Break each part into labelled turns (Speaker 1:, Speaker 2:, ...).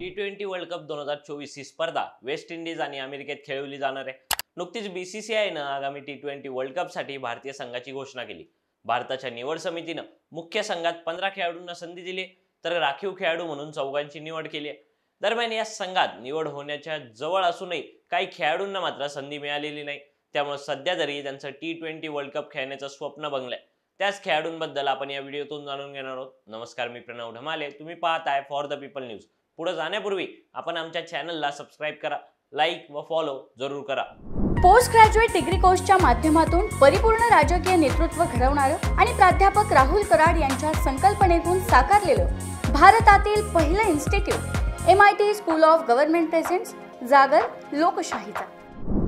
Speaker 1: T20 world cup 2024 ही स्पर्धा West Indies आणि अमेरिकेत खेळवली जाणार आहे. नुकतीच BCCIनं आगामी T20 वर्ल्ड कपसाठी भारतीय संघाची घोषणा केली. भारताच्या निवड समितीनं मुख्य संघात 15 खेळाडूंना संधी दिली, तर राखीव खेळाडू म्हणून 4 निवड केली आहे. दरम्यान या संघात निवड होण्याच्या जवळ असूनही काही खेळाडूंना मात्र संधी मिळालेली नाही. त्यामुळे सध्या तरी त्यांचं T20 वर्ल्ड कप खेळण्याचं स्वप्न बंगलंय. त्याच खेळाडूंबद्दल आपण या व्हिडिओतून जाणून घेणार आहोत. नमस्कार, मी प्रणव ढमाले. तुम्ही पाहताय फॉर द पीपल न्यूज. पुढे जाण्यापूर्वी आपण आमच्या चॅनलला सबस्क्राइब करा, लाईक व फॉलो जरूर करा.
Speaker 2: पोस्ट ग्रॅज्युएट डिग्री कोर्सच्या माध्यमातून परिपूर्ण राजकीय नेतृत्व घडवणारं आणि प्राध्यापक राहुल कराड यांच्या संकल्पनेतून साकारलेलं भारतातील पहिलं institute MIT school of government presents जागर लोकशाहीचा.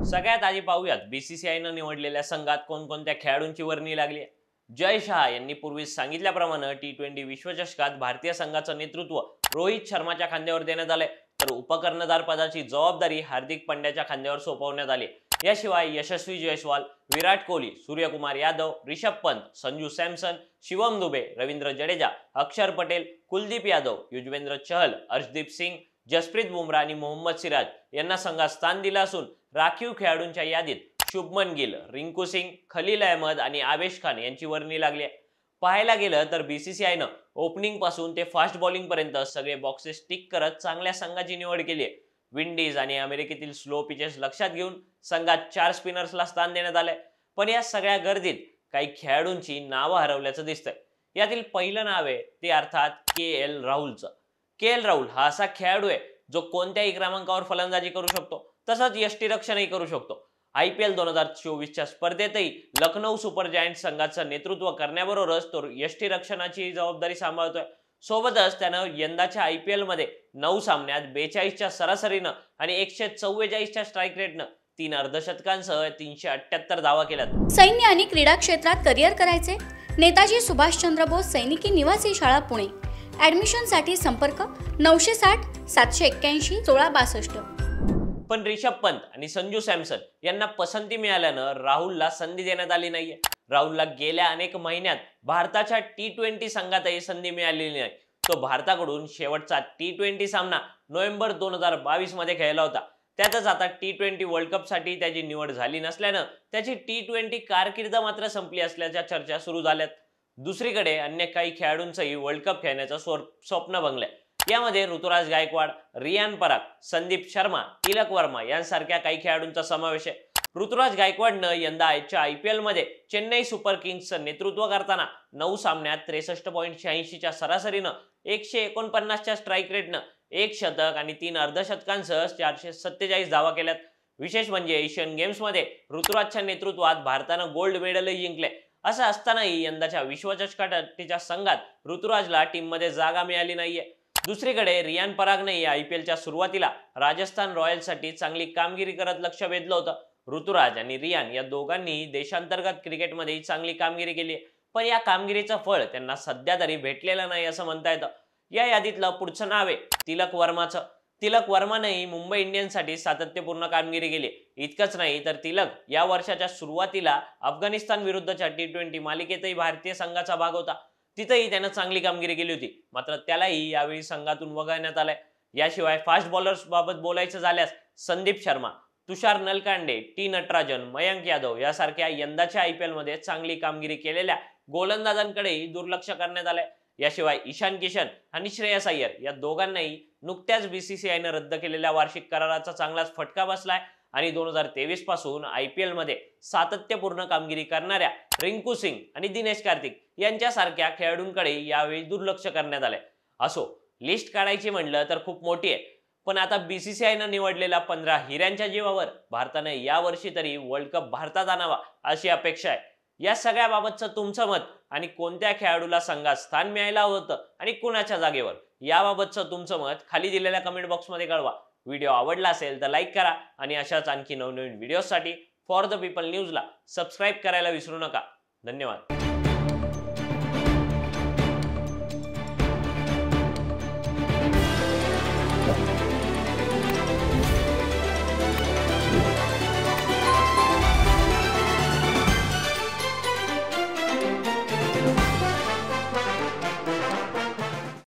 Speaker 1: सगळ्यात आधी पाहूयात BCCIनं निवडलेल्या संघात कोणकोणत्या खेळाडूंची वर्णी लागली आहे. जय शहा यांनी पूर्वीच सांगितल्याप्रमाणे T20 विश्वचषकात भारतीय संघाचं नेतृत्व रोहित शर्माच्या खांद्यावर देण्यात आलंय, तर उपकर्णधार पदाची जबाबदारी हार्दिक पंड्याच्या खांद्यावर सोपवण्यात आली. याशिवाय यशस्वी जयस्वाल, विराट कोहली, सूर्यकुमार यादव, रिषभ पंत, संजू सॅमसन, शिवम दुबे, रवींद्र जडेजा, अक्षर पटेल, कुलदीप यादव, युजवेंद्र चहल, अर्शदीप सिंग, जसप्रीत बुमराह आणि मोहम्मद सिराज यांना संघात स्थान दिलं असून राखीव खेळाडूंच्या यादीत शुभमन गिल, रिंकू सिंग, खलील अहमद आणि आवेश खान यांची वर्णी लागली आहे. पाहायला गेलं तर BCCIनं ओपनिंग पासून ते फास्ट बॉलिंग पर्यंत सगळे बॉक्सेस टिक करत चांगल्या संघाची निवड केली आहे. विंडीज आणि अमेरिकेतील स्लो पिचेस लक्षात घेऊन संघात 4 स्पिनर्सला स्थान देण्यात आलंय. पण या सगळ्या गर्दीत काही खेळाडूंची नावं हरवल्याचं दिसतंय. यातील पहिलं नाव आहे ते अर्थात KL राहुलचं. KL राहुल हा असा खेळाडू आहे जो कोणत्याही क्रमांकावर फलंदाजी करू शकतो, तसंच यष्टिरक्षणही करू शकतो. IPL 2024च्या स्पर्धेतही लखनौ सुपर जायंट्स संघाचं नेतृत्व करण्याबरोबरच तो यष्टिरक्षणाची जबाबदारी सांभाळतोय. सोबतच त्यानं यंदाच्या IPL मध्ये 9 सामन्यात 42च्या सरासरीनं आणि 144च्या स्ट्राईक रेटनं 3 अर्धशतकांसह 378 धावा केल्यात.
Speaker 2: सैन्य आणि क्रीडा क्षेत्रात करिअर करायचे? नेताजी सुभाषचंद्र बोस सैनिकी निवासी शाळा पुणे. ऍडमिशनसाठी संपर्क 960 781 1662.
Speaker 1: पण रिषभ पंत आणि संजू सॅमसन यांना पसंती मिळाल्यानं राहुलला संधी देण्यात आली नाहीये. राहुलला गेल्या अनेक महिन्यात भारताच्या T20 संघातही संधी मिळालेली नाही. तो भारताकडून शेवटचा T20 सामना नोव्हेंबर 2022 मध्ये खेळला होता. त्यातच आता T20 वर्ल्ड कप साठी त्याची निवड झाली नसल्यानं त्याची T20 कारकीर्द मात्र संपली असल्याच्या चर्चा सुरू झाल्यात. दुसरीकडे अन्य काही खेळाडूंचंही वर्ल्ड कप खेळण्याचं स्वप्न बंगलंय. यामध्ये ऋतुराज गायकवाड, रियान पराग, संदीप शर्मा, तिलक वर्मा यांसारख्या काही खेळाडूंचा समावेश आहे. ऋतुराज गायकवाडनं यंदा आजच्या IPL मध्ये चेन्नई सुपर किंग्सचं नेतृत्व करताना 9 सामन्यात 63.86च्या सरासरीनं 149च्या स्ट्राईक रेटनं 1 शतक आणि 3 अर्धशतकांसह 447 धावा केल्यात. विशेष म्हणजे एशियन गेम्स मध्ये ऋतुराजच्या नेतृत्वात भारतानं गोल्ड मेडलही जिंकले. असं असतानाही यंदाच्या विश्वचषकासाठीच्या संघात ऋतुराजला टीममध्ये जागा मिळाली नाहीये. दुसरीकडे रियान परागनेही IPLच्या सुरुवातीला राजस्थान रॉयल्ससाठी चांगली कामगिरी करत लक्ष वेधलं होतं. ऋतुराज आणि रियान या दोघांनी देशांतर्गत क्रिकेटमध्ये चांगली कामगिरी केली, पण या कामगिरीचं फळ त्यांना सध्या तरी भेटलेलं नाही असं म्हणता येतं. या यादीतलं पुढचं नाव आहे तिलक वर्माचं. तिलक वर्मानेही मुंबई इंडियन्ससाठी सातत्यपूर्ण कामगिरी केली. इतकंच नाही तर तिलक या वर्षाच्या सुरुवातीला अफगाणिस्तान विरुद्धच्या T20 मालिकेतही भारतीय संघाचा भाग होता. तिथेही त्यानं चांगली कामगिरी केली होती, मात्र त्यालाही यावेळी संघातून वगळण्यात आलंय. याशिवाय फास्ट बॉलर्स बाबत बोलायचं झाल्यास संदीप शर्मा, तुषार नलकांडे, T नटराजन, मयंक यादव यासारख्या यंदाच्या IPL मध्ये चांगली कामगिरी केलेल्या गोलंदाजांकडेही दुर्लक्ष करण्यात आलंय. याशिवाय ईशान किशन आणि श्रेयस अय्यर या दोघांनाही नुकत्याच BCCIनं रद्द केलेल्या वार्षिक कराराचा चांगलाच फटका बसलाय आणि 2023 पासून IPL मध्ये सातत्यपूर्ण कामगिरी करणाऱ्या रिंकू सिंग आणि दिनेश कार्तिक यांच्यासारख्या खेळाडूंकडे यावेळी दुर्लक्ष करण्यात आलंय. असो, लिस्ट काढायची म्हणलं तर खूप मोठी आहे, पण आता BCCIनं निवडलेल्या 15 हिऱ्यांच्या जीवावर भारतानं यावर्षी तरी वर्ल्ड कप भारतात आणावा अशी अपेक्षा आहे. या सगळ्या बाबतचं तुमचं मत आणि कोणत्या खेळाडूला संघात स्थान मिळायला होतं आणि कुणाच्या जागेवर, याबाबतचं तुमचं मत खाली दिलेल्या कमेंट बॉक्समध्ये कळवा. व्हिडिओ आवडला असेल तर लाईक करा आणि अशाच आणखी नवनवीन व्हिडिओसाठी फॉर द पीपल न्यूजला सबस्क्राईब करायला विसरू नका. धन्यवाद.